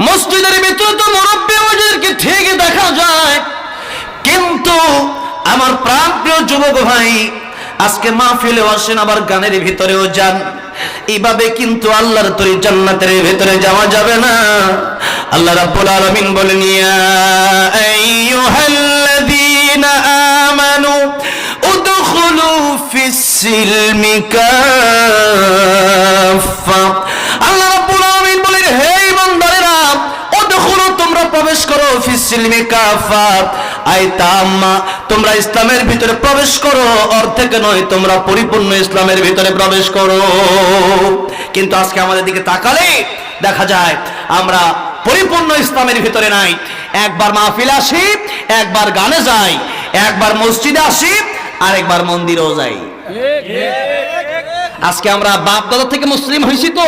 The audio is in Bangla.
মসজিদের ভিতরে তো মুরব্বী ওদেরকে ঠিকই দেখা যায়, কিন্তু আমার প্রাণপ্রিয় যুবক ভাই, আজকে মাহফিলে আসেন আবার গানের ভিতরেও যান, এইভাবে কিন্তু আল্লাহর তরি জান্নাতের ভিতরে যাওয়া যাবে না। আল্লাহ রাব্বুল আলামিন বলেন, ইয়া আইয়ুহাল্লাযীনা আমানু উদখুলু ফিস-সিলমি কাফা। আল্লাহ রাব্বুল আলামিন বলেন, হে ঈমানদারেরা, উদখুলু, তোমরা প্রবেশ করো, ফিস-সিলমি কাফা, আই তাম্মা, তোমরা ইসলামের ভিতরে প্রবেশ করো, অর্ধেক নয়, তোমরা পরিপূর্ণ ইসলামের ভিতরে প্রবেশ করো। কিন্তু আজকে আমাদের দিকে তাকালে দেখা যায় আমরা পরিপূর্ণ ইসলামের ভিতরে নাই। একবার মাহফিল আসি, একবার গানে যাই, একবার মসজিদে আসি, আর একবার মন্দিরেও যাই। আজকে আমরা বাপ দাদা থেকে মুসলিম হয়েছি তো